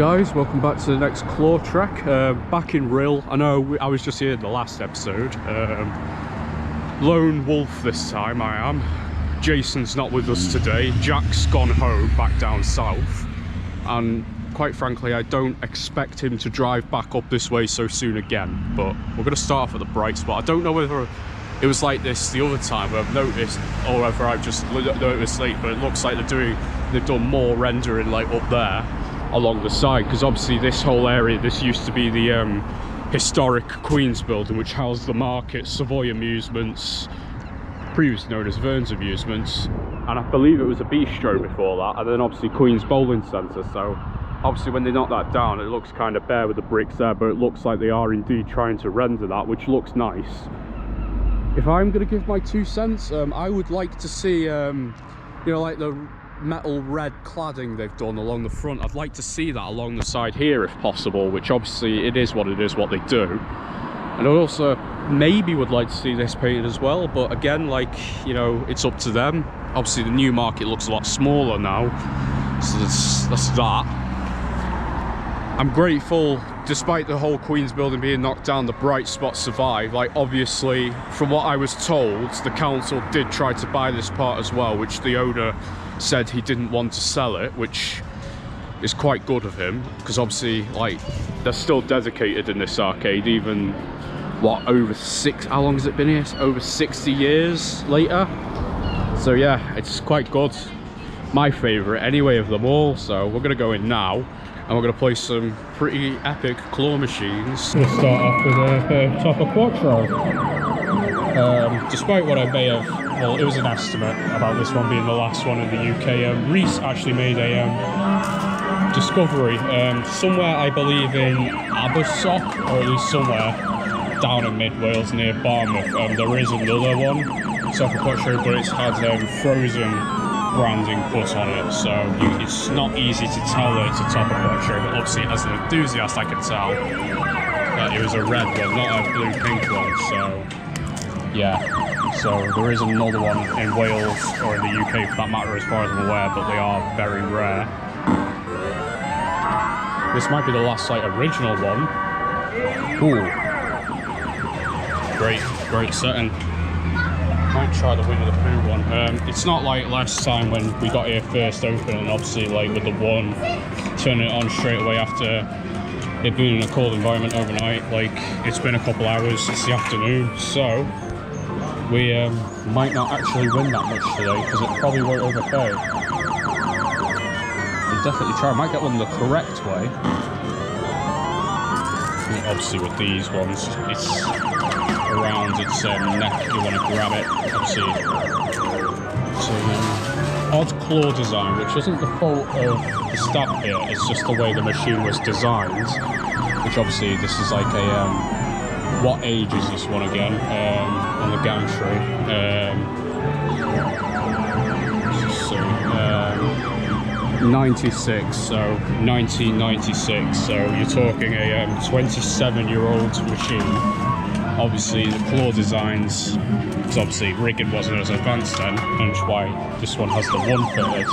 Guys, welcome back to the next claw track. Back in Rhyl. I know I was just here in the last episode. Lone wolf this time I am. Jason's not with us today. Jack's gone home, back down south. And quite frankly, I don't expect him to drive back up this way so soon again. But we're going to start off at the bright spot. I don't know whether it was like this the other time where I've noticed, or whether I've just noticed late, but it looks like they've done more rendering like up there along the side, because obviously this whole area, this used to be the historic Queen's building, which housed the market, Savoy Amusements, previously known as Vern's Amusements, and I believe it was a bistro before that, and then obviously Queen's Bowling Centre. So obviously when they knock that down, it looks kind of bare with the bricks there, but it looks like they are indeed trying to render that, which looks nice. If I'm going to give my 2 cents, I would like to see, you know, like the metal red cladding they've done along the front. I'd like to see that along the side here if possible, which obviously it is what they do. And I also maybe would like to see this painted as well, but again, like, you know, it's up to them. Obviously the new market looks a lot smaller now, so that's that. I'm grateful, despite the whole Queen's building being knocked down, the bright spot survived. Like, obviously, from what I was told, the council did try to buy this part as well, which the owner said he didn't want to sell it, which is quite good of him, because obviously, like, they're still dedicated in this arcade, even, what, how long has it been here? Over 60 years later. So yeah, it's quite good. My favourite anyway of them all. So we're going to go in now, and we're going to play some pretty epic claw machines. We'll start off with a Topper Quattro. Despite what I may have, well, it was an estimate about this one being the last one in the UK. Rhys actually made a discovery somewhere, I believe in Abersoch, or at least somewhere down in mid-Wales near Barmouth. There is another one, Topper Quattro, but it's had frozen branding put on it, so it's not easy to tell that it's a Topper Quattro, but obviously as an enthusiast I can tell that it was a red one, not a blue-pink one. So yeah, so there is another one in Wales, or in the UK for that matter, as far as I'm aware, but they are very rare. This might be the last like original one. Ooh, great setting. Might try the Winnie the Pooh one. It's not like last time when we got here first open, and obviously like with the one turning it on straight away after it being in a cold environment overnight. Like, it's been a couple hours, it's the afternoon, so we might not actually win that much today, because it probably won't overpay. We'll definitely try. I might get one the correct way. And obviously with these ones, it's around its neck, you want to grab it. Obviously it's an odd claw design, which isn't the fault of the staff here, it's just the way the machine was designed, which obviously this is like a what age is this one again on the gantry? Let's see, 96, so 1996, so you're talking a 27-year-old machine. Obviously the claw designs, because obviously rigging wasn't as advanced then, and why this one has the one fitted.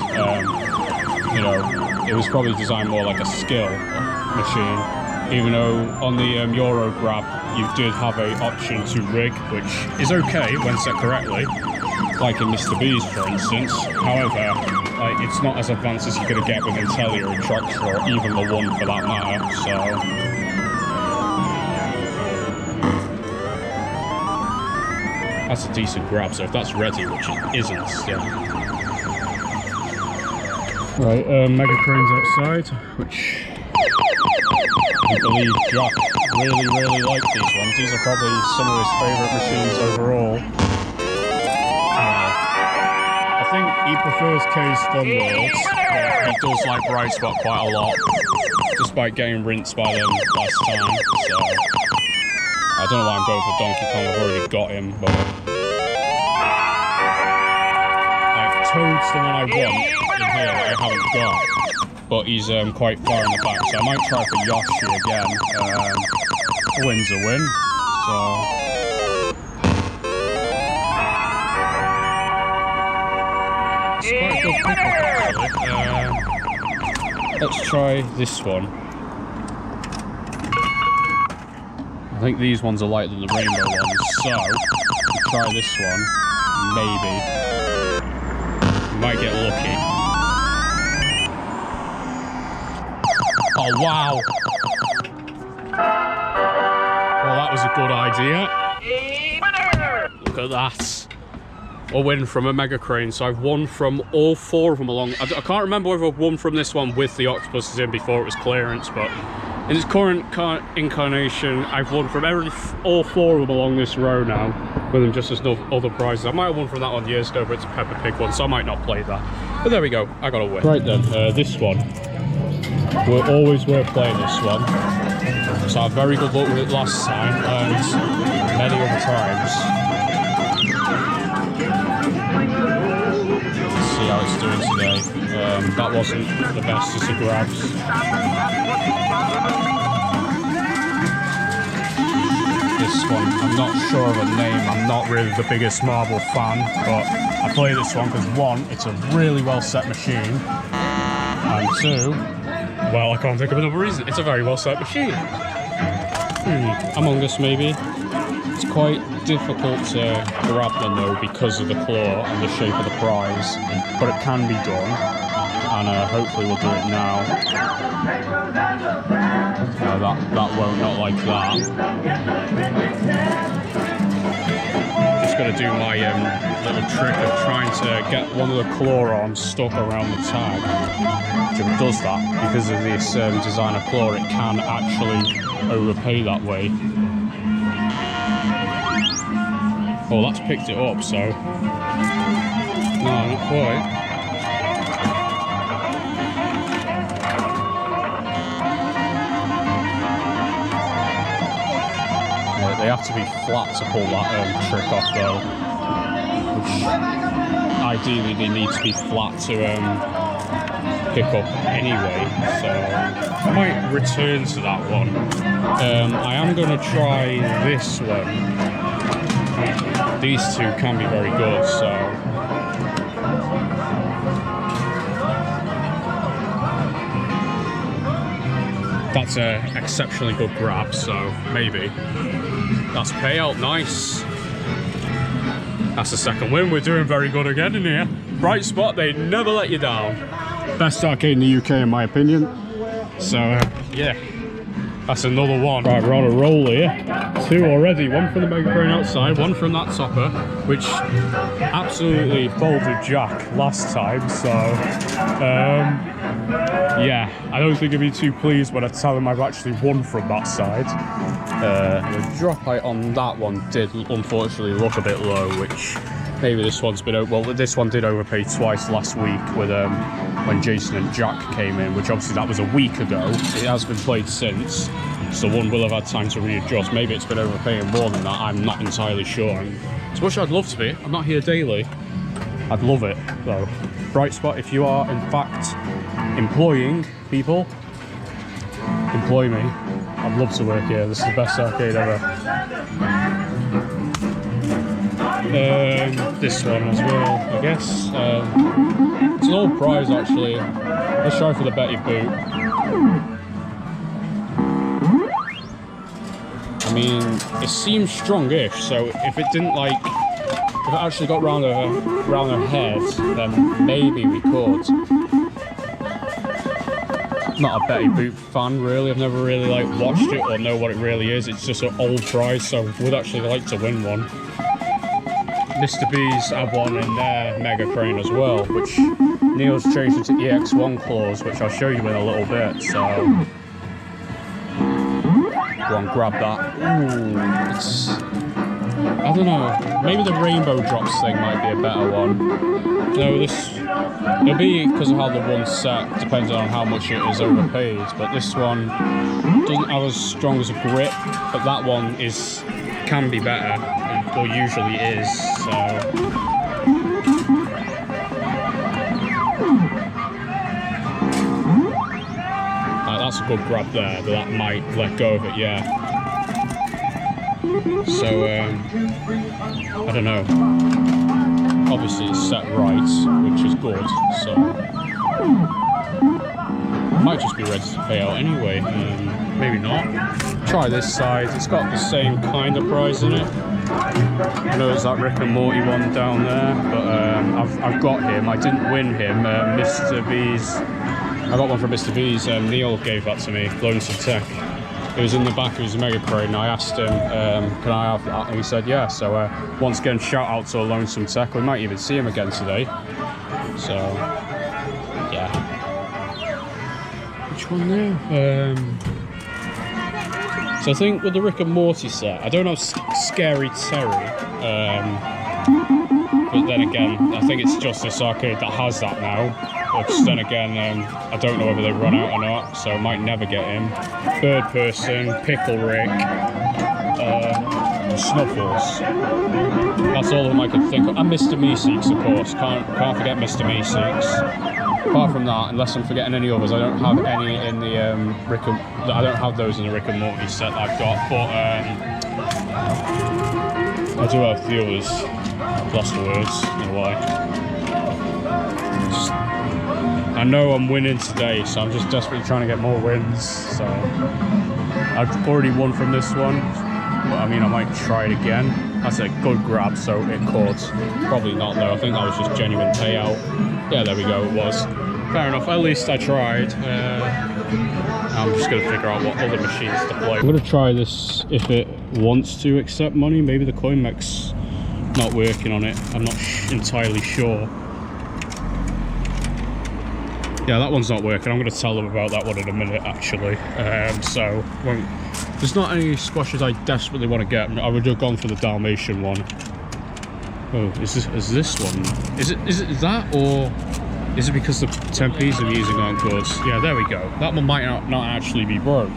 You know, it was probably designed more like a skill machine, even though on the Euro Grab you did have a option to rig, which is okay when set correctly, like in Mr. B's for instance. However, like, it's not as advanced as you're going to get with Intellia and Troxtra, or even the one for that matter. So that's a decent grab, so if that's ready, which it isn't still. Right, Mega Crane's outside, which I believe Jack really liked these ones. These are probably some of his favourite machines overall. I think he prefers K's Fun Worlds, but he does like Bright Spot quite a lot, despite getting rinsed by them last time, so I don't know why I'm going for Donkey Kong. I've already got him, but like Toad's the one I want in here that I haven't got, but he's quite far in the back, so I might try for Yoshi again. A win's a win, so it's quite a good pickup actually. Let's try this one. I think these ones are lighter than the rainbow ones, so we'll try this one. Maybe. We might get lucky. Oh, wow! Well, that was a good idea. Look at that. A win from a mega crane. So I've won from all 4 of them along. I can't remember whether I've won from this one with the octopuses in before it was clearance, but in its current incarnation, I've won from all 4 of them along this row now, with them just as other prizes. I might have won from that one years ago, but it's a Peppa Pig one, so I might not play that. But there we go, I got a win. Right then, this one. We're always worth playing this one. So I had very good luck with it last time, and many other times. Let's see how it's doing today. That wasn't the bestest of grabs. This one, I'm not sure of a name, I'm not really the biggest marble fan, but I play this one because 1, it's a really well set machine, and 2, well, I can't think of another reason, it's a very well set machine. Among Us maybe. It's quite difficult to grab them though because of the claw and the shape of the prize, but it can be done, and hopefully we'll do it now. No, that won't, not like that. Just got to do my little trick of trying to get one of the claw arms stuck around the tag. Which if it does that, because of this design of claw, it can actually overpay that way. Oh, that's picked it up, so... No, not quite. They have to be flat to pull that trick off though, which ideally they need to be flat to pick up anyway, so I might return to that one. I am going to try this one. These 2 can be very good, so that's an exceptionally good grab, so maybe. That's payout, nice. That's the second win. We're doing very good again in here. Bright Spot, they never let you down. Best arcade in the UK in my opinion. So yeah, that's another one. Right, we're on a roll here. 2 already, 1 from the mega crane outside, 1 from that topper, which absolutely folded Jack last time, so yeah, I don't think he'd be too pleased when I tell him I've actually won from that side. The drop height on that one did unfortunately look a bit low, which maybe this one's been well, this one did overpay twice last week with when Jason and Jack came in, which obviously that was a week ago. It has been played since, so one will have had time to readjust. Maybe it's been overpaying more than that, I'm not entirely sure. As much as I'd love to be, I'm not here daily. I'd love it though. Bright Spot, if you are in fact employing people, employ me. I'd love to work here. This is the best arcade ever. This one as well, I guess. It's an old prize actually. Let's try for the Betty boot. I mean, it seems strongish, so if it didn't if it actually got round her head, then maybe we could. Not a Betty Boop fan really, I've never really watched it or know what it really is. It's just an old prize, so I would actually like to win one. Mr. B's have one in their mega crane as well, which Neil's changed into EX1 claws, which I'll show you in a little bit, so go on, grab that. Ooh, it's, I don't know, maybe the rainbow drops thing might be a better one. No, it'll be because of how the one's set, depending on how much it is overpaid, but this one doesn't have as strong as a grip, but that one can be better, or usually is, so... That's a good grab there, but that might let go of it, yeah. So, I don't know. Obviously it's set right, which is good, so... might just be ready to pay out anyway. Maybe not. Try this side. It's got the same kind of prize in it. I know there's that Rick and Morty one down there, but I've got him. I didn't win him. Mr. V's. I got one from Mr. V's. Neil gave that to me. Lonesome Tech. It was in the back of his mega crate, and I asked him, can I have that? And he said, yeah. So once again, shout out to Lonesome Tech. We might even see him again today. So, yeah. Which one now? So I think with the Rick and Morty set, I don't have Scary Terry. But then again, I think it's just this arcade that has that now. But then again, I don't know whether they run out or not, so I might never get him. Third person, Pickle Rick, Snuffles. That's all of them I could think of. And Mr. Meeseeks, of course. Can't forget Mr. Meeseeks. Apart from that, unless I'm forgetting any others, I don't have any in the I don't have those in the Rick and Morty set that I've got. But I do have the others. I've lost the words. I don't know why. I know I'm winning today, so I'm just desperately trying to get more wins. So I've already won from this one, but I mean, I might try it again. That's a good grab, so it could. Probably not though. I think that was just genuine payout. Yeah, there we go. It was. Fair enough. At least I tried. I'm just gonna figure out what other machines to play. I'm gonna try this if it wants to accept money. Maybe the coin mech's not working on it. I'm not entirely sure. Yeah, that one's not working. I'm going to tell them about that one in a minute, actually. So, there's not any squashes I desperately want to get. I would have gone for the Dalmatian one. Oh, is this one? Is it that, or is it because the 10p's I'm using aren't good? Yeah, there we go. That one might not actually be broke.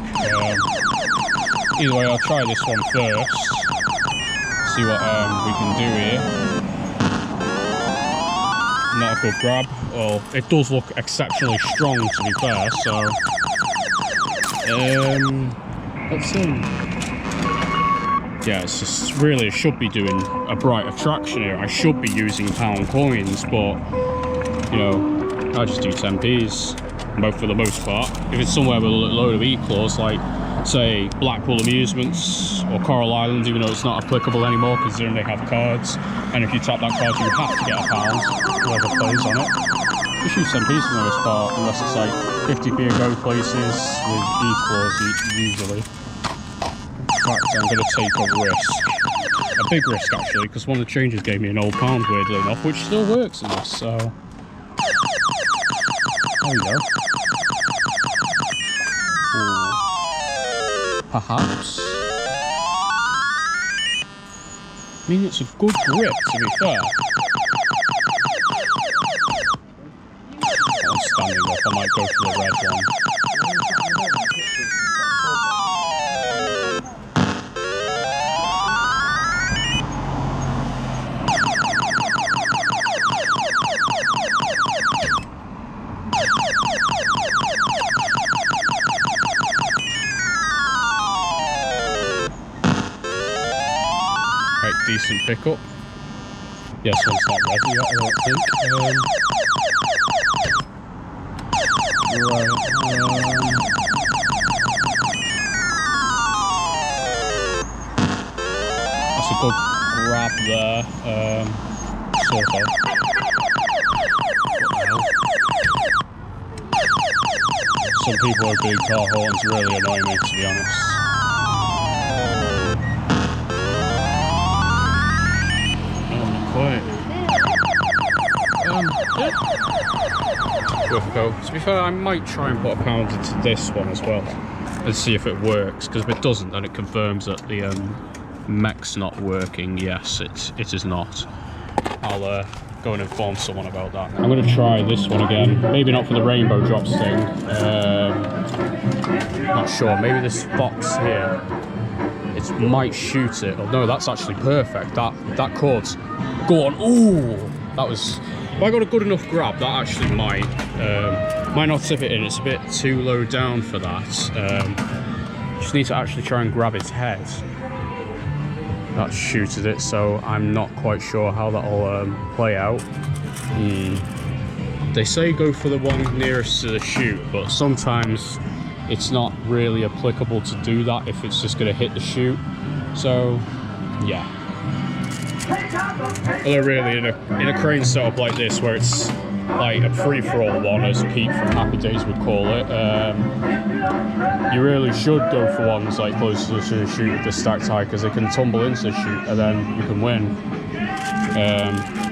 Either way, I'll try this one first. See what we can do here. Not a good grab. Well, it does look exceptionally strong, to be fair, so let's see. Yeah, it's just really, it should be doing a bright attraction here. I should be using pound coins, but you know, I just do 10p's for the most part. If it's somewhere with a load of E-claws, like say Blackpool Amusements or Coral Island, even though it's not applicable anymore because they have cards, and if you tap that card you have to get a pound, whoever plays on it. Just use 10p's for the most part, unless it's like 50p a go places with E-claws usually. In fact, I'm going to take a risk. A big risk actually, because one of the changes gave me an old pound weirdly enough, which still works in this, so there we go. Ooh. Perhaps. I mean, it's a good grip, to be fair. I'm standing up, I might go for the red one. Decent pickup. Yes, one's not ready yet, I don't think. Right. That's a good grab there. Sort of. Some people with big car horns really annoy me, to be honest. Worth a go. To be fair, I might try and put a pound into this one as well and see if it works, because if it doesn't then it confirms that the mech's not working. Yes, it is not. I'll go and inform someone about that. I'm going to try this one again, maybe not for the rainbow drops thing, not sure, maybe this box here, it might shoot it. Oh no, that's actually perfect, that could go on. Ooh, that was, if I got a good enough grab, that actually might not tip it in. It's a bit too low down for that. Just need to actually try and grab its head. That shooted it, so I'm not quite sure how that'll play out. They say go for the one nearest to the chute, but sometimes it's not really applicable to do that if it's just going to hit the chute. So yeah. Although really in a crane setup like this, where it's like a free-for-all one, as Pete from Happy Days would call it, you really should go for ones like closer to the chute with the stacked high, because they can tumble into the chute and then you can win.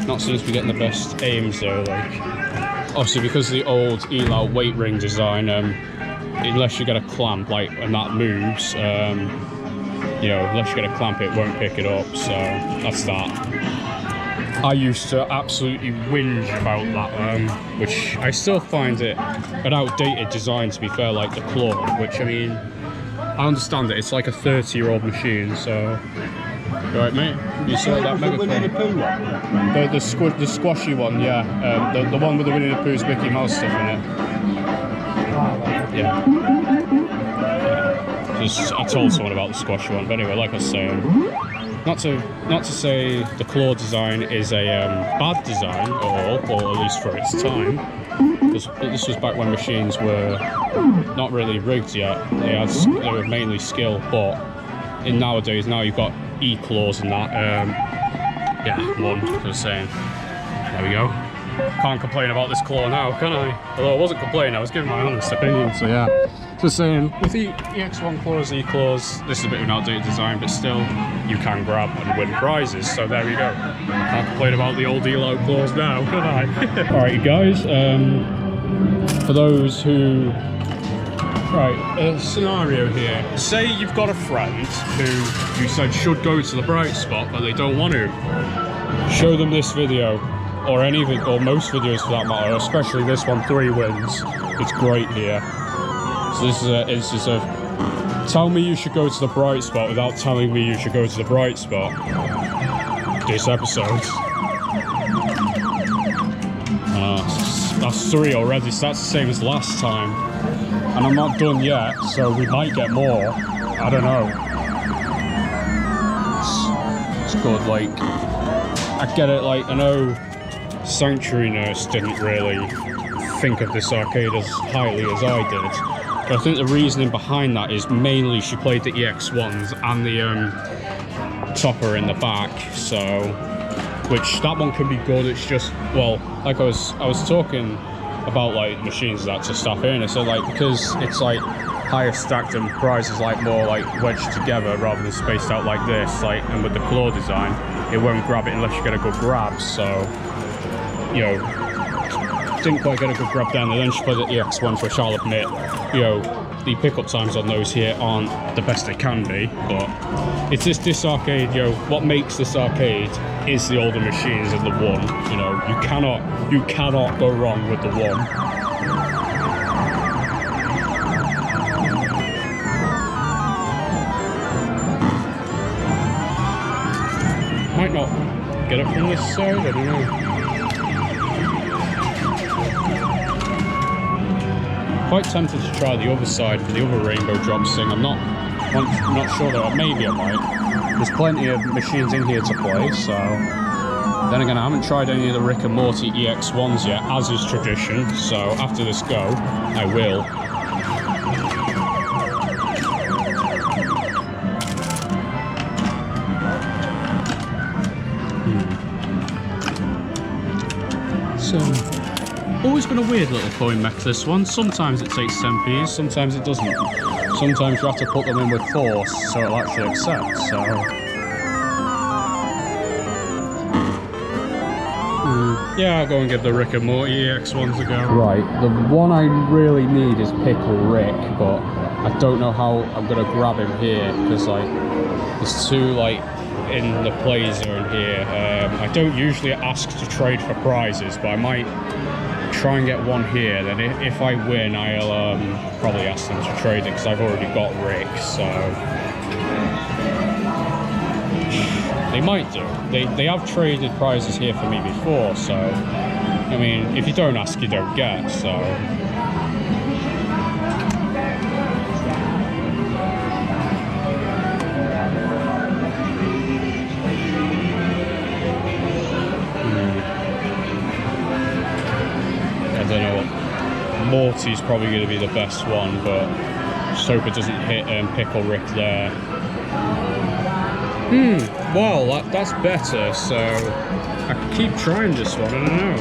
Not seems to be getting the best aims though. Like, obviously because of the old Rhyl weight ring design, unless you get a clamp, like, and that moves, you know, unless you get a clamp, it won't pick it up. So that's that. I used to absolutely whinge about that, which I still find it an outdated design, to be fair, like the claw, which, I mean, I understand it, it's like a 30-year-old machine, so... You right, mate? You saw that mega Winnie the Pooh one? The squashy one, yeah. The one with the Winnie the Pooh's Mickey Mouse stuff in it. Yeah. Just, I told someone about the squashy one, but anyway, like I was saying, not to say the claw design is a bad design at all, or at least for its time. This was back when machines were not really rigged yet. They were mainly skill, but in nowadays, now you've got E-claws and that. Yeah, one, I was saying. There we go. Can't complain about this claw now, can I? Although I wasn't complaining, I was giving my honest opinion, so yeah. Just saying, with the EX1 claws, E-claws, this is a bit of an outdated design, but still, you can grab and win prizes, so there we go. Can't complain about the old Rhyl claws now, can I? Alright, you guys, for those who... Right, a scenario here. Say you've got a friend who you said should go to the bright spot, but they don't want to. Show them this video, or any of it, or most videos for that matter, especially this one, 3 wins. It's great here. So this is an instance of, tell me you should go to the bright spot without telling me you should go to the bright spot. This episode. That's 3 already, so that's the same as last time. And I'm not done yet, so we might get more. I don't know. It's good, like, I get it, like, I know Sanctuary Nurse didn't really think of this arcade as highly as I did. But I think the reasoning behind that is mainly she played the EX1s and the topper in the back, so, which that one can be good. It's just, well, like I was talking about like machines that to stuff in, so like, because it's like higher stacked and prizes like more like wedged together rather than spaced out like this, like, and with the claw design, it won't grab it unless you get a good grab. So, you know, didn't quite get a good grab down there. Then she played the EX1s, which I'll admit, you know, the pickup times on those here aren't the best they can be, but it's just this arcade, you know, what makes this arcade is the older machines and the one, you know, you cannot go wrong with the one. Might not get it from this side, I don't know. Quite tempted to try the other side for the other rainbow drops thing. I'm not sure though. Maybe I might. There's plenty of machines in here to play, so... Then again, I haven't tried any of the Rick and Morty EX1s yet, as is tradition, so after this go, I will. So... Always been a weird little coin mech, this one. Sometimes it takes 10p's, sometimes it doesn't. Sometimes you have to put them in with force so it'll actually accept, so... Yeah, I'll go and give the Rick and Morty EX1s a go. Right, the one I really need is Pickle Rick, but I don't know how I'm going to grab him here, because, like, there's 2, like, in the play zone here. I don't usually ask to trade for prizes, but I might try and get one here. Then if I win, I'll probably ask them to trade it, because I've already got Rick, so... They might do. They have traded prizes here for me before, so... I mean, if you don't ask, you don't get, so... Morty's probably going to be the best one, but just hope it doesn't hit Pickle Rick there. Well, that's better, so I can keep trying this one, I don't know.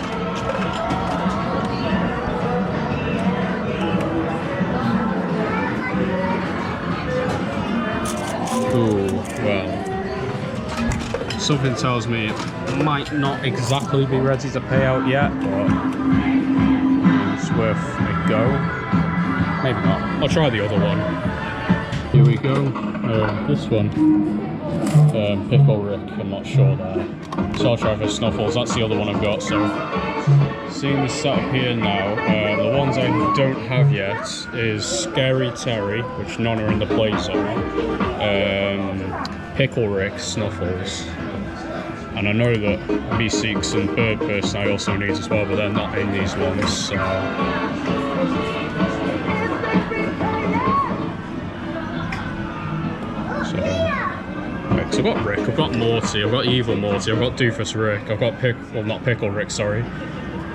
Ooh, well, something tells me it might not exactly be ready to pay out yet, but it's worth a go. Maybe not. I'll try the other one. Here we go. This one. Pickle Rick, I'm not sure there. So I'll try for Snuffles. That's the other one I've got. So seeing the setup here now, the ones I don't have yet is Scary Terry, which none are in the play zone. Pickle Rick, Snuffles. And I know that B6 and Bird Person I also need as well, but they're not in these ones. So. So I've got Rick, I've got Morty, I've got Evil Morty, I've got Doofus Rick, I've got not Pickle Rick, sorry.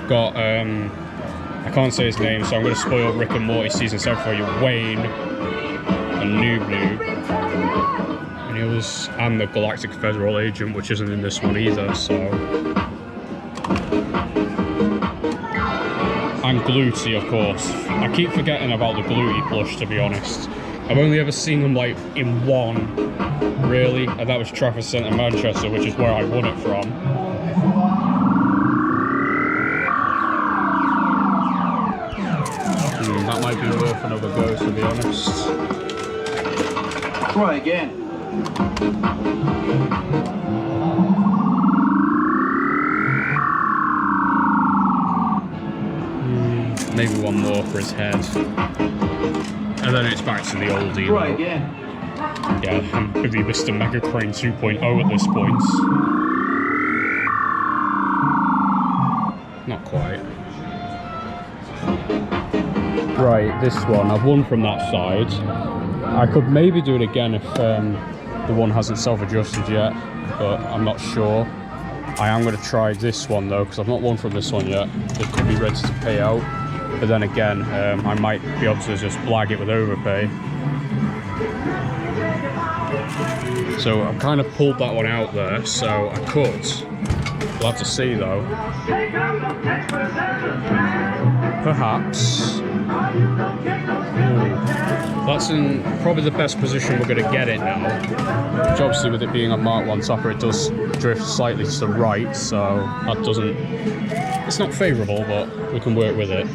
Got, I can't say his name, so I'm going to spoil Rick and Morty Season 7 for you. Wayne, and Noob, and the Galactic Federal Agent, which isn't in this one either, so. And Gluty, of course. I keep forgetting about the Gluty plush, to be honest. I've only ever seen them like in one, really, and that was Trafford Centre, Manchester, which is where I won it from. That might be worth another go, to be honest. Try again. Maybe one more for his head. And then it's back to the old emo. Try again. Yeah, I'm going to be Mr. Mega Crane 2.0 at this point. Not quite. Right, this one. I've won from that side. I could maybe do it again if the one hasn't self-adjusted yet, but I'm not sure. I am going to try this one though, because I've not won from this one yet. It could be ready to pay out. But then again, I might be able to just blag it with overpay. So I've kind of pulled that one out there, so I could. We'll have to see though. Perhaps. That's in probably the best position we're going to get it now. Which obviously with it being a Mark 1 topper, it does drift slightly to the right, so that doesn't... It's not favourable, but we can work with it.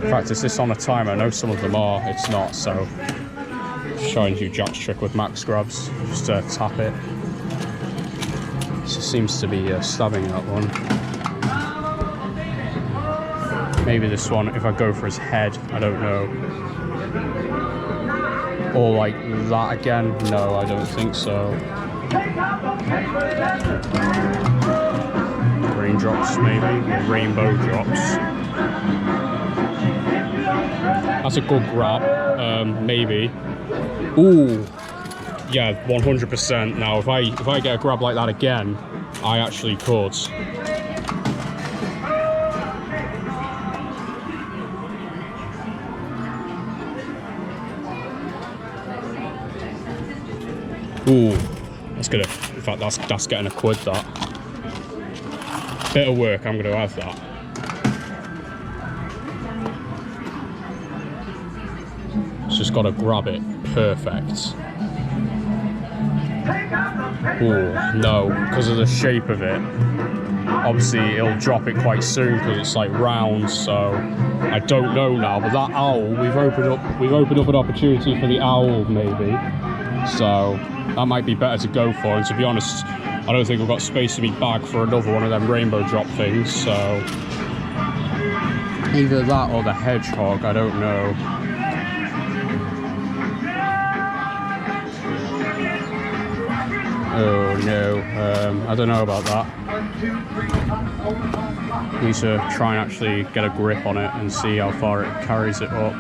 In fact, is this on a timer? I know some of them are, it's not, so... Showing you Jack's trick with max grabs, just tap it. So it seems to be stabbing that one. Maybe this one, if I go for his head, I don't know. Or like that again? No, I don't think so. Raindrops maybe, or rainbow drops. That's a good grab, maybe. Ooh, yeah, 100%. Now, if I get a grab like that again, I actually could. Ooh, that's gonna. In fact, that's getting a quid. That bit of work. I'm gonna have that. Just got to grab it. Perfect. Ooh, no, because of the shape of it. Obviously, it'll drop it quite soon because it's like round. So I don't know now. But that owl, we've opened up an opportunity for the owl, maybe. So that might be better to go for. And to be honest, I don't think we've got space to be back for another one of them rainbow drop things. So either that or the hedgehog. I don't know. Oh no, I don't know about that. Need to try and actually get a grip on it and see how far it carries it up.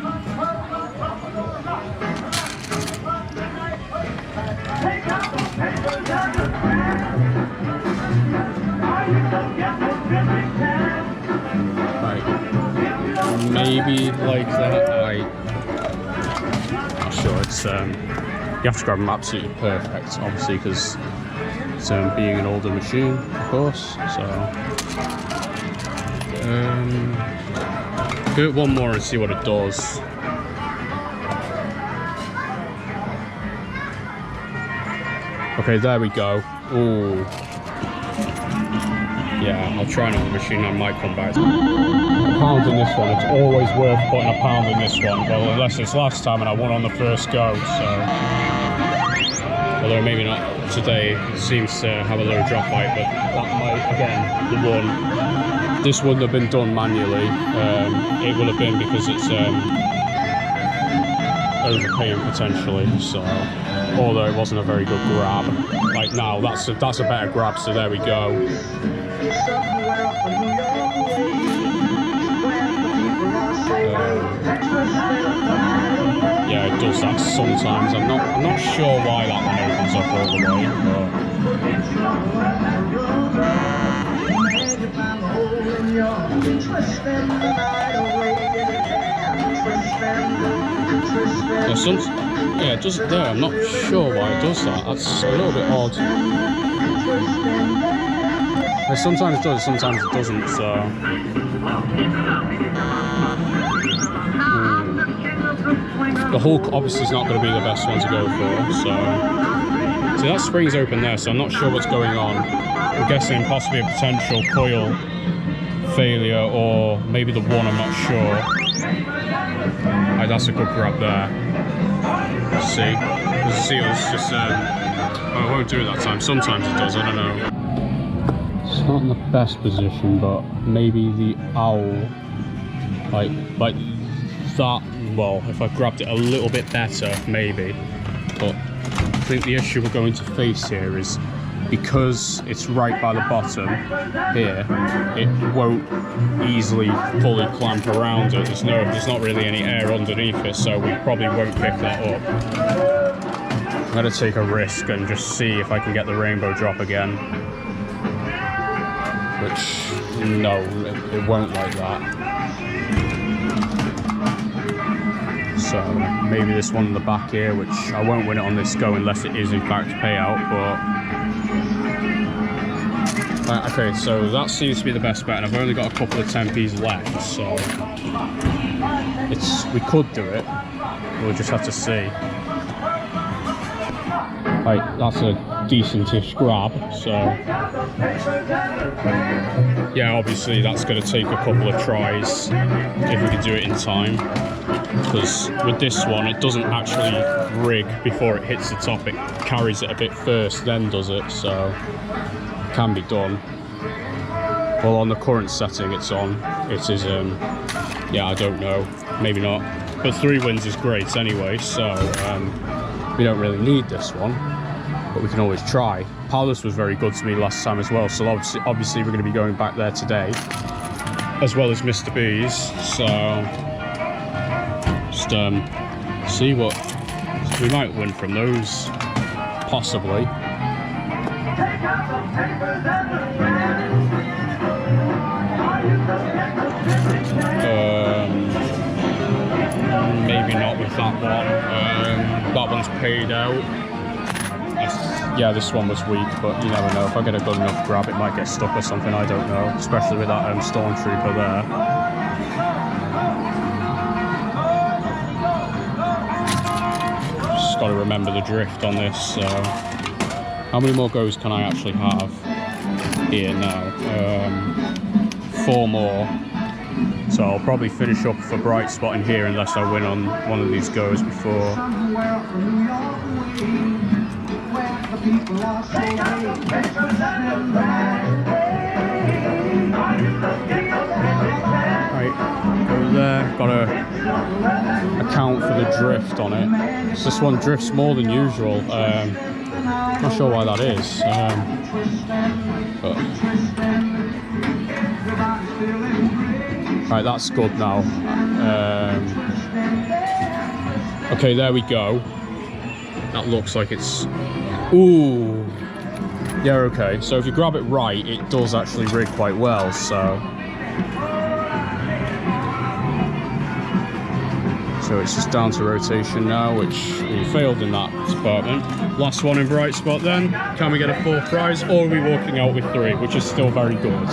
maybe like that. I'm not sure. It's you have to grab them absolutely perfect, obviously, because it's being an older machine, of course. So do it one more and see what it does. Okay, there we go. Ooh. Yeah, I'll try another machine, I might come back. A pound in this one, it's always worth putting a pound in this one. Well, unless it's last time and I won on the first go, so. Although maybe not today, it seems to have a low drop height, but that might, again, the one. This wouldn't have been done manually. It would have been because it's overpaying potentially, so. Although it wasn't a very good grab. Like now, that's a better grab, so there we go. Yeah, it does that sometimes. I'm not sure why that one opens up all the way, yeah, it does it there. I'm not sure why it does that. That's a little bit odd. Sometimes it does, sometimes it doesn't, so. The Hulk obviously is not going to be the best one to go for, so. See, that spring's open there, so I'm not sure what's going on. I'm guessing possibly a potential coil failure, or maybe the one, I'm not sure. Right, that's a good grab there. See? See, it's just, oh, it won't do it that time. Sometimes it does, I don't know. It's not in the best position, but maybe the owl, like that, well, if I grabbed it a little bit better, maybe. But I think the issue we're going to face here is because it's right by the bottom here, it won't easily fully clamp around it. There's not really any air underneath it, so we probably won't pick that up. I'm gonna take a risk and just see if I can get the rainbow drop again. Which, no, it won't like that. So maybe this one in the back here, which I won't win it on this go unless it is in fact payout, but. Okay, so that seems to be the best bet, and I've only got a couple of 10p's left, so we could do it. We'll just have to see. Right, that's a decentish grab, so yeah, obviously that's going to take a couple of tries if we can do it in time, because with this one it doesn't actually rig before it hits the top, it carries it a bit first, then does it, so it can be done. Well, on the current setting it's on, it is, yeah, I don't know, maybe not, but 3 wins is great anyway, so we don't really need this one, but we can always try. Palace was very good to me last time as well, so obviously we're going to be going back there today, as well as Mr. B's, so just see what we might win from those, possibly. Maybe not with that one. That one's paid out. Yeah, this one was weak, but you never know. If I get a good enough grab, it might get stuck or something, I don't know. Especially with that Stormtrooper there. Just got to remember the drift on this, so. How many more goes can I actually have here now? 4 more. So I'll probably finish up for bright spot in here unless I win on one of these goes before. Right, go there. Got to account for the drift on it. So this one drifts more than usual. Not sure why that is. But right, that's good now. Okay, there we go. That looks like it's... Ooh. Yeah, okay. So if you grab it right, it does actually rig quite well, so... So it's just down to rotation now, which we failed in that department. Last one in bright spot then. Can we get a 4th prize, or are we walking out with 3, which is still very good.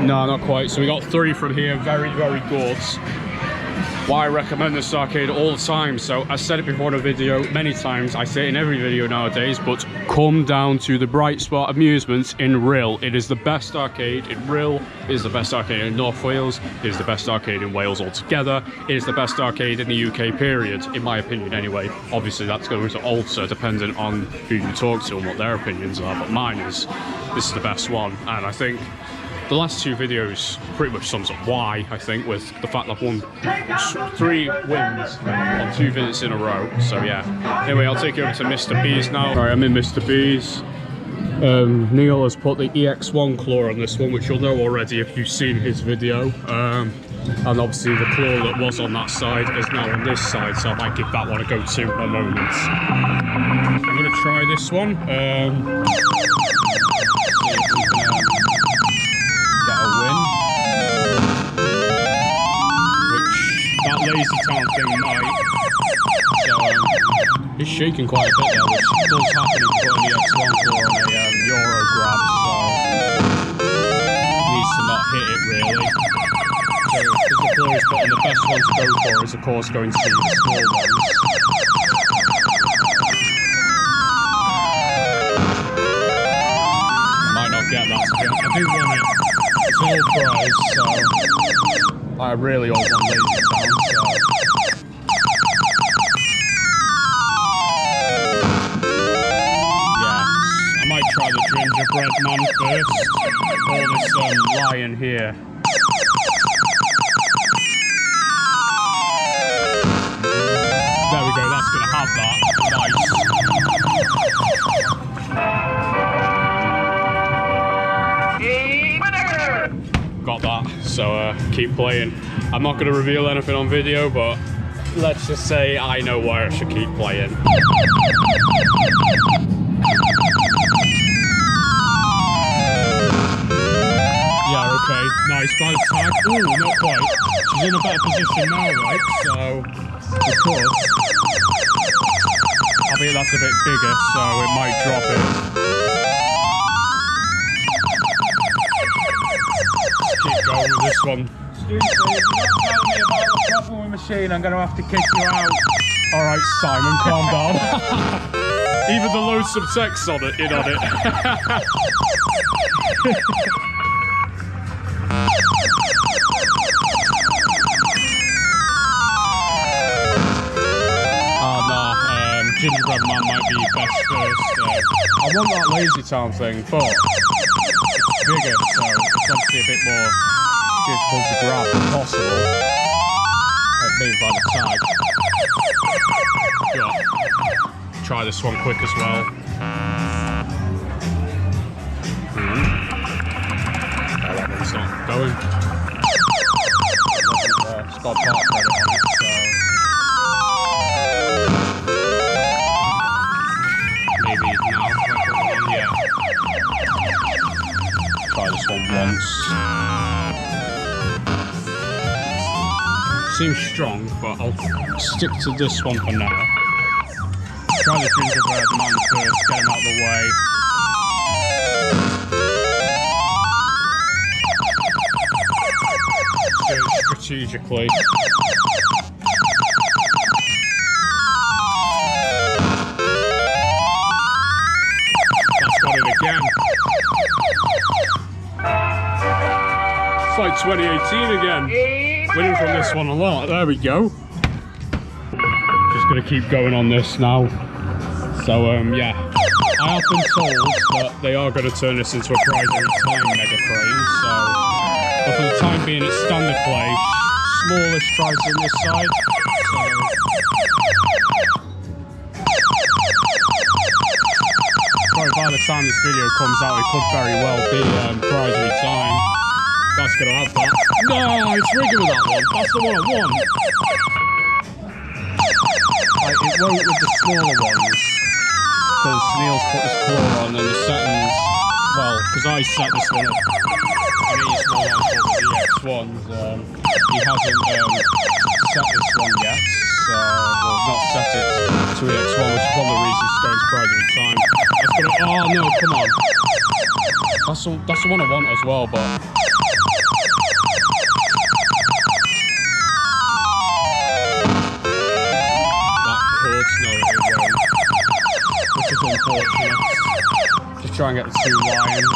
No, not quite. So we got 3 from here. Very, very good. Why I recommend this arcade all the time. So I said it before in a video many times. I say it in every video nowadays, but come down to the Bright Spot Amusements in Rhyl. It is the best arcade in Rhyl. It is the best arcade in North Wales. It is the best arcade in Wales altogether. It is the best arcade in the UK, period, in my opinion anyway. Obviously that's going to alter depending on who you talk to and what their opinions are, but mine is, this is the best one. And I think the last 2 videos pretty much sums up why, I think, with the fact that I've won 3 wins on 2 visits in a row. So yeah. Anyway, I'll take you over to Mr. B's now. Alright, I'm in Mr. B's. Neil has put the EX1 claw on this one, which you'll know already if you've seen his video. And obviously the claw that was on that side is now on this side, so I might give that one a go too in a moment. I'm going to try this one. Lazy Town thing might. So it's shaking quite a bit there, which does happen if you put an EX1 claw on a Euro grab, so needs to not hit it really. So because the claw is button, the best one to go for is of course going to be the small ones. Might not get that, I do want it. It's an old prize, so I really all want Lazy Town. Try the gingerbread man first, or this lion here. There we go, that's going to have that. Nice. Got that, so keep playing. I'm not going to reveal anything on video, but let's just say I know why I should keep playing. Okay, nice, nice tag. Ooh, not quite. She's in a better position now, right? So, of course. I think that's a bit bigger, so it might drop it. Keep going with this one. Excuse me, if you're not telling me about the problem with the machine, I'm going to have to kick you out. Alright, Simon, calm down. Even the loadsome text on it, in on it. Gingerbread man might be best first. I want that Lazy Town thing, but it's bigger, so it's obviously a bit more difficult to grab if possible. Maybe by the tag. Yeah. Try this one quick as well. That one's not going. It's got part credit on it, so. Try this one once. Seems strong, but I'll stick to this one for now. Try the gingerbread man first, get him out of the way. Do it strategically. That's got it again. It's like 2018 again. Winning from this one a lot. There we go. Just gonna keep going on this now. So yeah, I have been told that they are going to turn this into a prize every time mega frame. So, but for the time being, it's standard play. Smallest prize on this side. So. Probably by the time this video comes out, it could very well be prize every time. That's gonna have that. No, it's rigging with that one. That's the one I want. Like, it won't with the smaller ones. Because Neil's put his claw on and the settings, well, because I set this one up going on with the EX1s. He hasn't set this one yet, so well, not set it to EX1, which is one of the reasons it's going surprise every time. Oh no, come on. That's the one I want as well, but that could, no it won't. Which is unfortunate. Just try and get the two lions.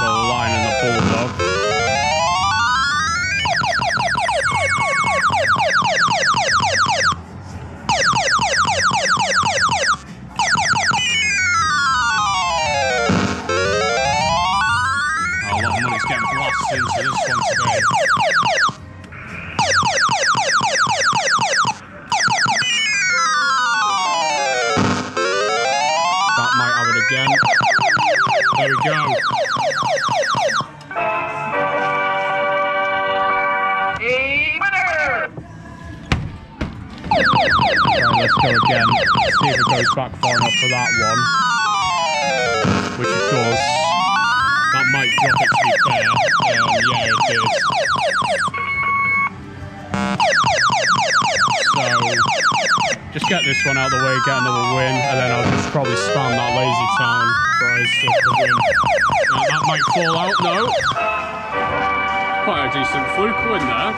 Well, the lion and the bulldog. Oh, a lot of money's getting blasted into this one today. That might have it again. There we go. Right, let's go again. See if it goes back far enough for that one. Which it does. That might drop it to be fair. Yeah, it did. So, just get this one out of the way, get another win, and then I'll just probably spam that Lazy Town prize to win. Now, that might fall out, no. Quite a decent fluke win there.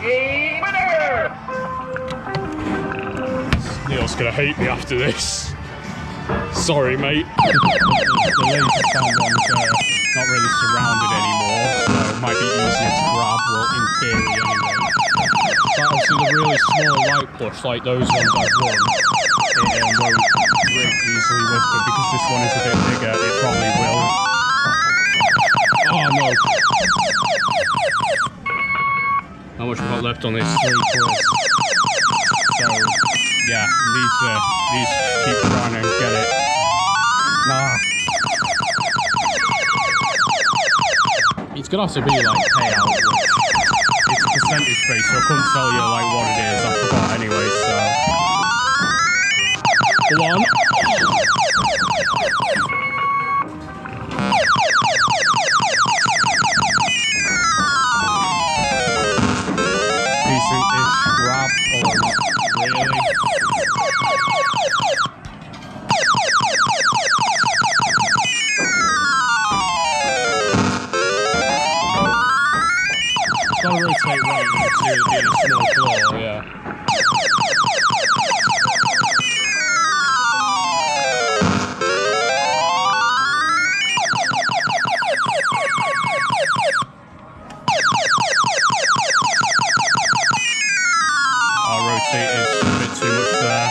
Neil's gonna hate me after this. Sorry, mate. The Lazy Town one's not really surrounded anymore, so it might be easier to grab, well, in theory anyway. But obviously the really small light push, like those ones I've won, it won't rig easily with, but because this one is a bit bigger, it probably will. Oh no! How much we got left on this? 3 quid. So, yeah, need to keep trying and get it. Nah. It's gonna have to be like payout, which it's percentage based, so I couldn't tell you like what it is. I forgot anyway, so. Go on. Decent-ish grab, or not really. It's gotta rotate right to it being a small claw, yeah. Our rotate is a bit too much there.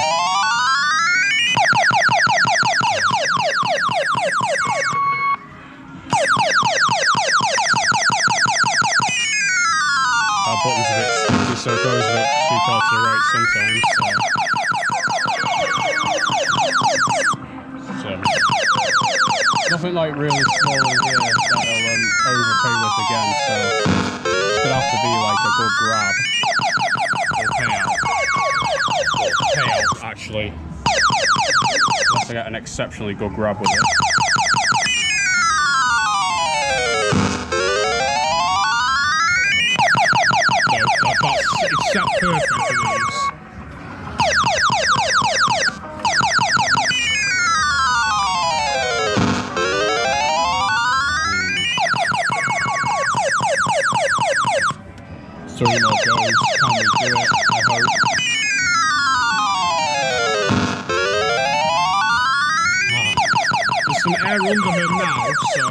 Our button's a bit sticky, so it goes a bit too far to the right sometimes. So. Nothing like really small in here that'll overpay with again, so it's gonna have to be like a good grab. Or payout. Or payout, actually. Unless I get an exceptionally good grab with it. It's set perfect for these. Three more goes. Can we do it? I hope. There's some air under her now, so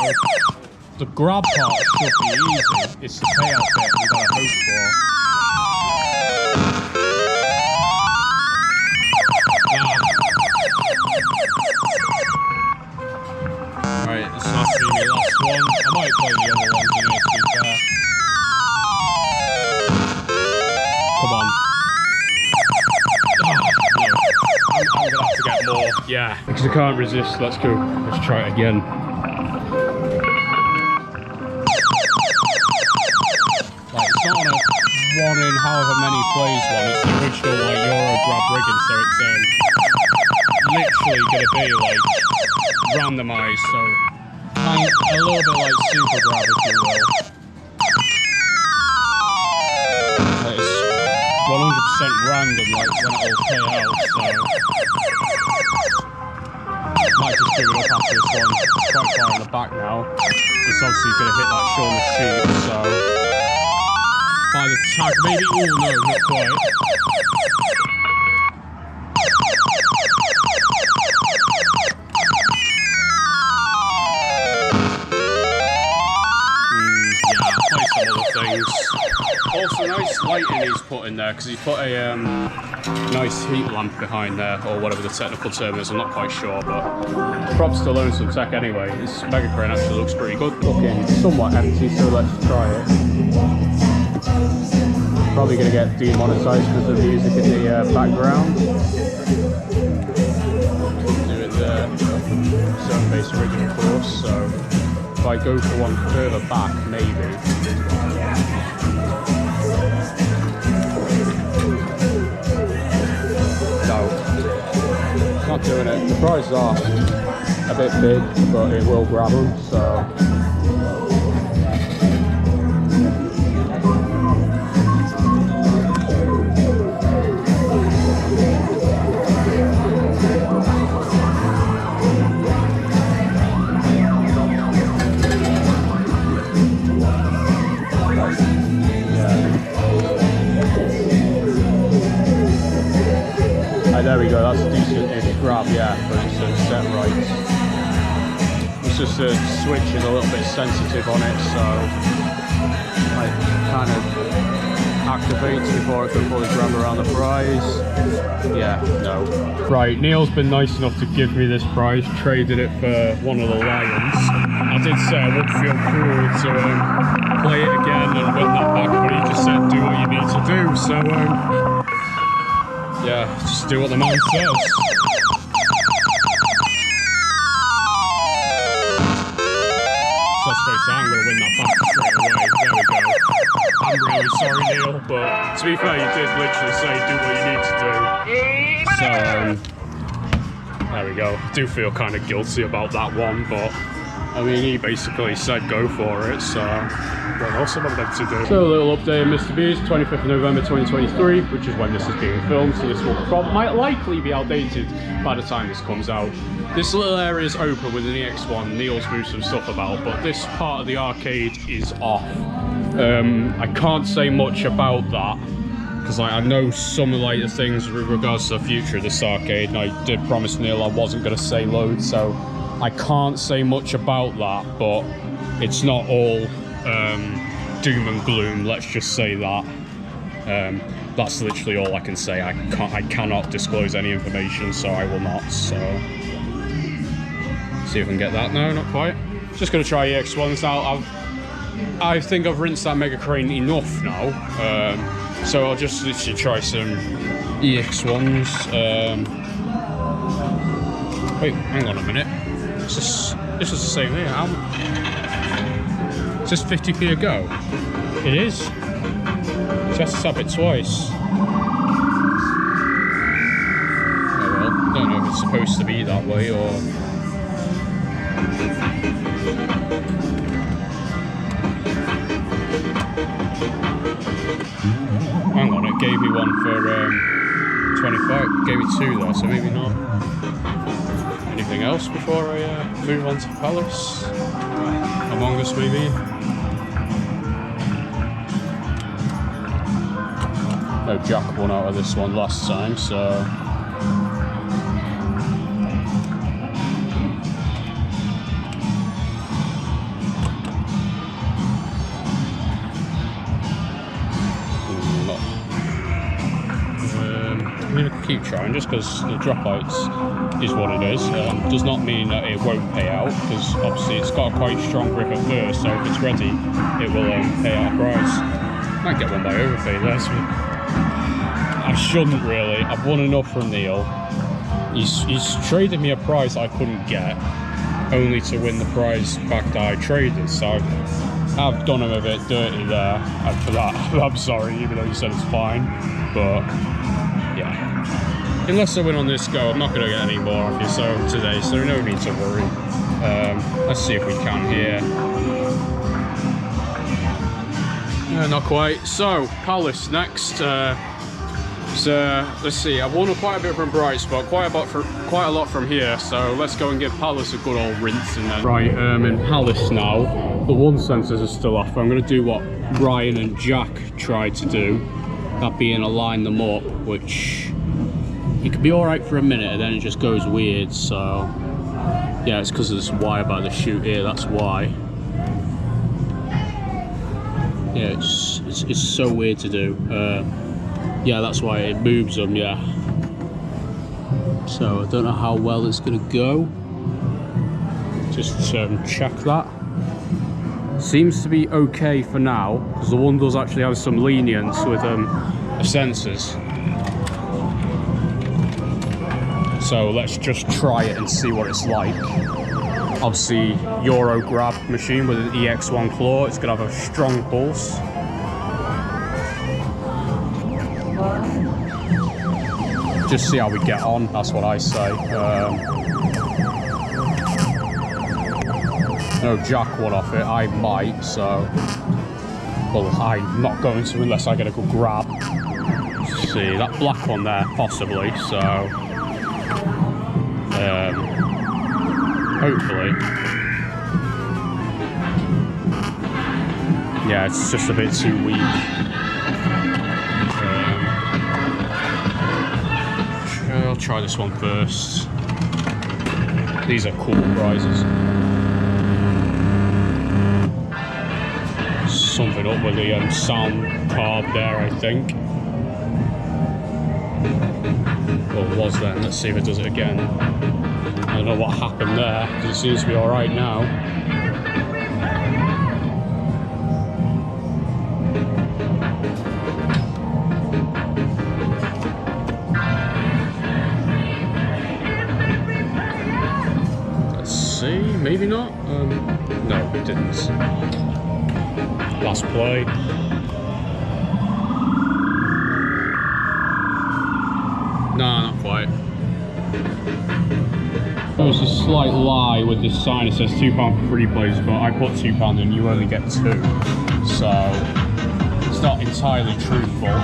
the grab part should be easy. It's the payout bit we've got to hope for. Alright, this has to be my last one. I might play the other ones in here to be fair. Come on. I'm gonna have to get more. Yeah. Because I can't resist. Let's go. Let's try it again. Like, it's not on a one in however many plays one. It's the original like Euro grab rigging, so it's literally gonna be like randomised. So a little bit like super grab, if you will. It's 100% random, like when it will pay out, so might just give it up after this one. It's quite far in the back now. It's obviously going to hit that shoulder sheet, so by the time, maybe, oh no, not quite. Also, nice lighting he's put in there because he's put a nice heat lamp behind there, or whatever the technical term is. I'm not quite sure, but props to Lonesome Tech anyway. This Mega Crane actually looks pretty good. Looking somewhat empty, so let's try it. Probably going to get demonetized because of the music in the background. Do it there. Zone based original course, so if I go for one further back, maybe. Not doing it. The prizes are a bit big, but it will grab them, so. There we go, that's a decent-ish grab, yeah, but it's set right. It's just the switch is a little bit sensitive on it, so it kind of activates before it can fully grab around the prize. Yeah, no. Right, Neil's been nice enough to give me this prize, traded it for one of the Lions. I did say I would feel cool to play it again and win that back, but he just said do what you need to do, so yeah, just do what the man says. So let's face it, I'm going to win that back straight away. There we go. I'm really sorry, Neil, but to be fair, you did literally say do what you need to do. So, there we go. I do feel kind of guilty about that one, but I mean, he basically said go for it, so what else am I meant to do? So a little update on Mr. B's, 25th of November 2023, which is when this is being filmed, so this will might likely be outdated by the time this comes out. This little area is open with an EX1, Neil's moved some stuff about, but this part of the arcade is off. I can't say much about that, because I know some of the things with regards to the future of this arcade, and I did promise Neil I wasn't going to say loads, so I can't say much about that, but it's not all doom and gloom, let's just say that. That's literally all I can say. I cannot disclose any information, so I will not. So see if I can get that. No, not quite. Just gonna try EX1s now. I think I've rinsed that Mega Crane enough now, so I'll just literally try some EX1s. Wait, hang on a minute. This is the same here. Is this 50p a go? It is. So let's tap it twice. Oh well, don't know if it's supposed to be that way or. Hang on, it gave me one for 25. Gave me two there, so maybe not. Anything else before I move on to Palace? Among Us, maybe? No Jack won out of this one last time, so. I'm going to keep trying just because the dropouts is what it is. Does not mean that it won't pay out, because obviously it's got a quite strong grip at first, so if it's ready it will pay out a prize. Might get one by overpay there, so I shouldn't really. I've won enough from Neil. He's traded me a prize I couldn't get, only to win the prize back that I traded, so I've done him a bit dirty there, and for that I'm sorry, even though you said it's fine, but yeah. Unless I win on this go, I'm not going to get any more off you today, so no need to worry. Let's see if we can here. Not quite. So, Palace next. So let's see. I've won quite a bit from Bright Spot, quite a lot from here. So let's go and give Palace a good old rinse and then. Right, in Palace now. The one sensors are still off. I'm going to do what Ryan and Jack tried to do. That being align them up, which it could be all right for a minute, and then it just goes weird. So yeah, it's because of this wire by the chute here. That's why. Yeah, it's so weird to do. Yeah, that's why it moves them, yeah. So I don't know how well it's gonna go. Just check that. Seems to be okay for now, because the one does actually have some lenience with the sensors. So let's just try it and see what it's like. Obviously, Euro grab machine with an EX1 claw, it's gonna have a strong pulse. Just see how we get on, that's what I say. No Jack one off it, I might, so... Well, I'm not going to unless I get a good grab. Let's see, that black one there, possibly, so... hopefully. Yeah, it's just a bit too weak. I'll try this one first. These are cool prizes. Something up with the sound card there, I think. Well, it was then. Let's see if it does it again. I don't know what happened there, because it seems to be alright now. Maybe not? No, it didn't. Last play. Nah, not quite. There's a slight lie with this sign. It says £2 for free plays, but I put £2 and you only get 2. So it's not entirely truthful.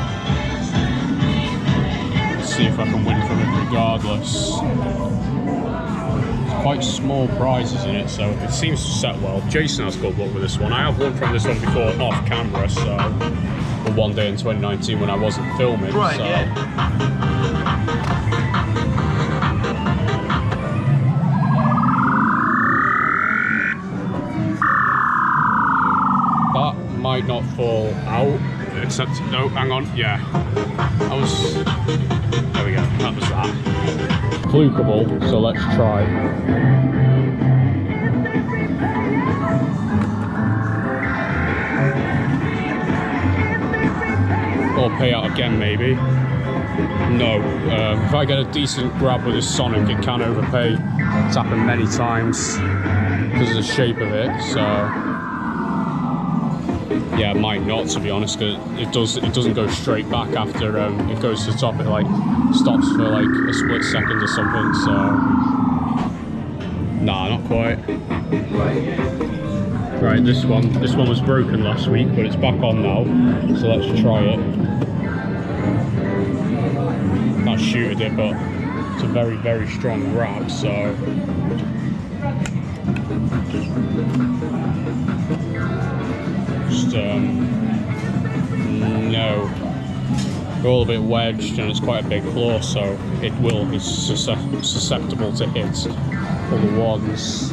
Let's see if I can win from it regardless. Quite small prizes in it, so it seems to set well. Jason has good luck with this one. I have won from this one before off camera, so for one day in 2019 when I wasn't filming. Right, so. Yeah. That might not fall out, except no, hang on, yeah. There we go, that was that. Flukeable, so let's try. Or pay out again, maybe. No, if I get a decent grab with this Sonic, it can overpay. It's happened many times because of the shape of it, so... Yeah, it might not, to be honest, because it doesn't go straight back after it goes to the top. It like stops for like a split second or something. So nah, not quite. Right, this one was broken last week, but it's back on now. So let's try it. That shooted it, but it's a very, very strong grab. So. No, they're all a bit wedged and it's quite a big claw, so it will be susceptible to hit all the ones.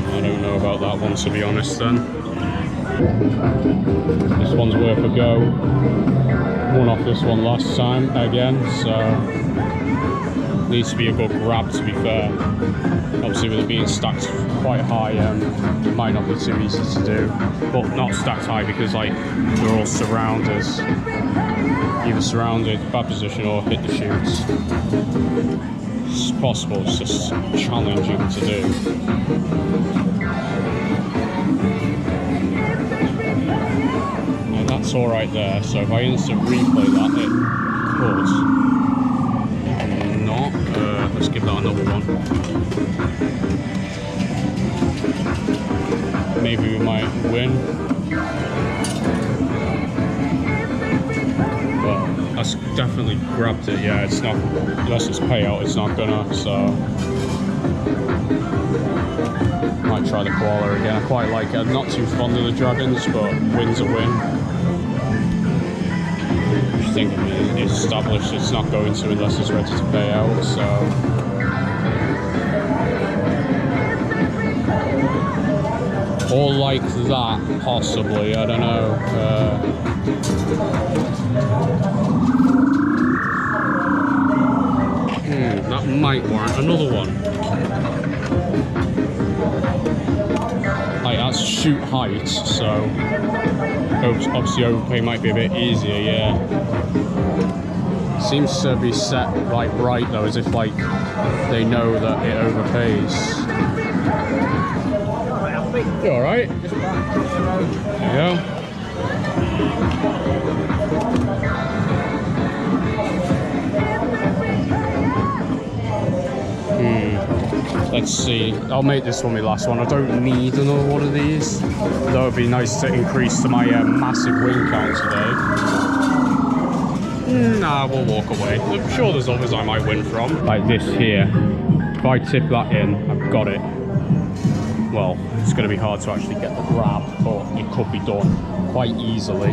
I don't know about that one, to be honest then. This one's worth a go. Won off this one last time again, so needs to be a good grab, to be fair. Obviously with it being stacked quite high, it might not be too easy to do, but not stacked high because like they're all surrounded, either surrounded, bad position or hit the chutes. It's possible, it's just challenging to do. And that's alright there, so if I instant replay that, it could. Not. Let's give that another one. Maybe we might win. Well, that's definitely grabbed it. Yeah, it's not, unless it's payout, it's not gonna, so. Might try the koala again. I quite like it. I'm not too fond of the dragons, but win's a win. I think it's established it's not going to unless it's ready to pay out, so. Or like that, possibly, I don't know. That might warrant another one. Like, that's shoot height, so obviously overpay might be a bit easier, yeah. Seems to be set like right though, as if like they know that it overpays. You alright? There you go. Let's see. I'll make this one my last one. I don't need another one of these. That would be nice to increase to my massive win count today. Nah, we'll walk away. I'm sure there's others I might win from. Like this here. If I tip that in, I've got it. Well, it's going to be hard to actually get the grab, but it could be done quite easily.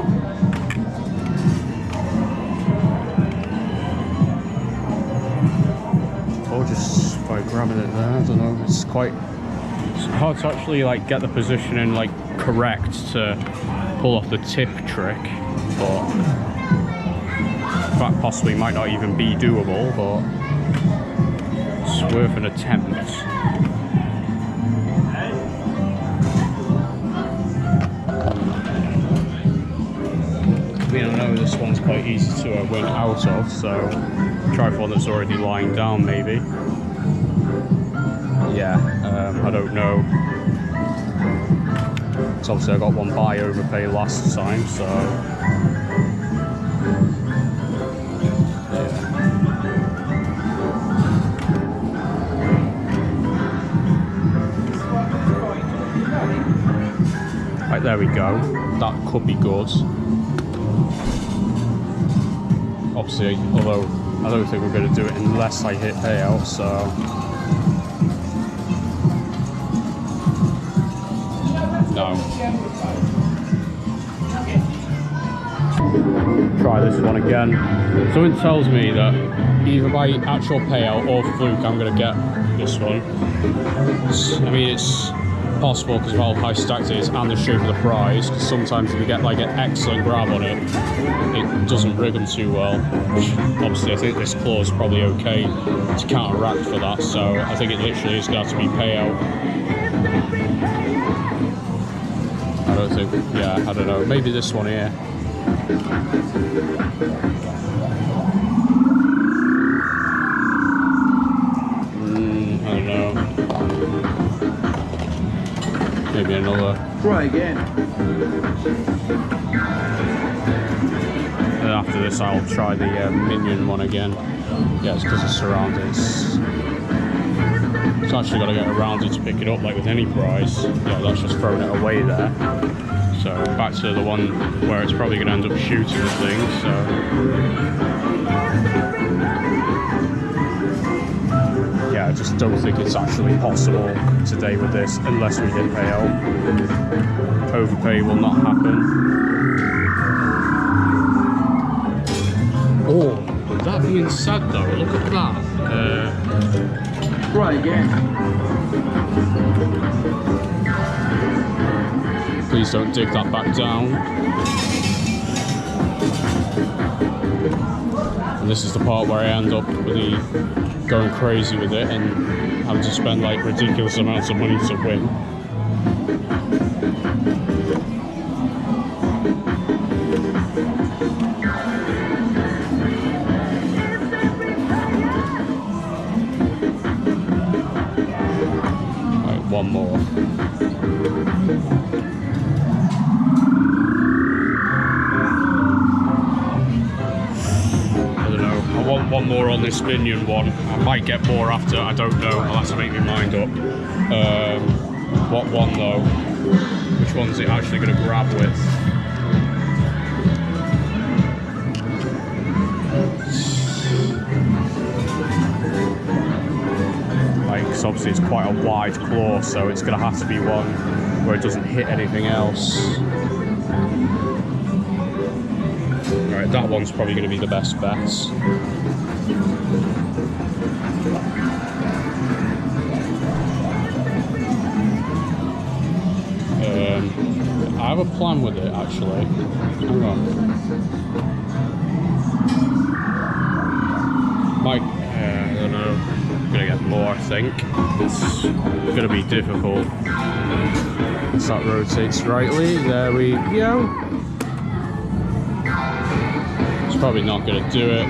Or just by grabbing it there, I don't know, it's hard to actually like get the positioning like correct to pull off the tip trick, but that possibly might not even be doable, but it's worth an attempt. I mean, I know this one's quite easy to win out of, so try for one that's already lying down, maybe. Yeah, I don't know. So obviously I got one buy overpay last time, so yeah. Right, there we go. That could be good. Obviously, although I don't think we're going to do it unless I hit payout, so. No. Try this one again. Something tells me that either by actual payout or fluke I'm going to get this one. I mean, it's possible because of how high stacked it is and the shape of the prize, because sometimes if you get like an excellent grab on it, it doesn't rig them too well. Obviously I think this claw is probably okay to counteract for that, so I think it literally is going to have to be payout. I don't think, yeah, I don't know, maybe this one here. I don't know. Maybe another. Try again. And after this I'll try the minion one again. Yeah, it's because it's surrounded. It's actually got to get around it to pick it up like with any prize. Yeah, that's just throwing it away there. So back to the one where it's probably going to end up shooting the thing, so. Yeah, I just don't think it's actually possible today with this unless we hit payout. Overpay will not happen. Oh, with that being said though, look at that. Try again. Please don't dig that back down. And this is the part where I end up really going crazy with it and having to spend like ridiculous amounts of money to win. want more on this minion one. I might get more after, I don't know. I'll have to make my mind up. What one though? Which one's it actually going to grab with? Like, 'cause obviously it's quite a wide claw, so it's going to have to be one where it doesn't hit anything else. Alright, that one's probably going to be the best bet. I have a plan with it actually. Hang on. I don't know. I'm gonna get more, I think. It's gonna be difficult. Once that rotates rightly, there we go. It's probably not gonna do it.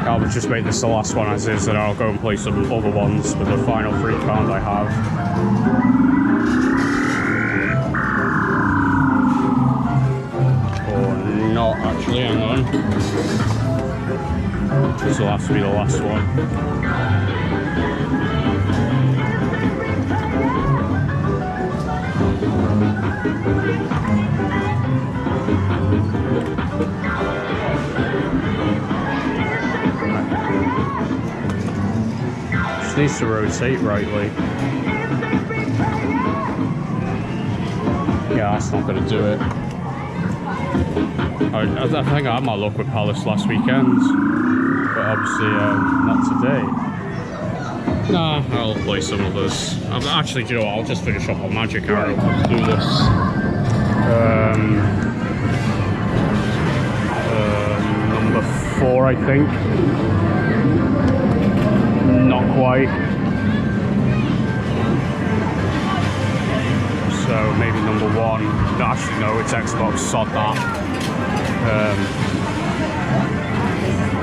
I'll just make this the last one as is, and I'll go and play some other ones with the final 3 pound I have. Or not actually, hang on. This will have to be the last one. Needs to rotate rightly. Yeah, that's not going to do it. I think I had my luck with Palace last weekend, but obviously not today. Nah, I'll play some others. Actually, do you know what? I'll just finish off on Magic Arrow. Do this. Number 4, I think. Not quite. So maybe number 1. No, actually, no, it's Xbox. Sod that.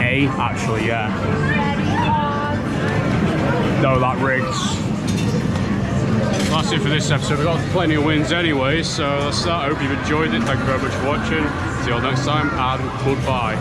A, actually, yeah. No, that rigs. That's it for this episode. We've got plenty of wins anyway, so that's that. I hope you've enjoyed it. Thank you very much for watching. See you all next time, and goodbye.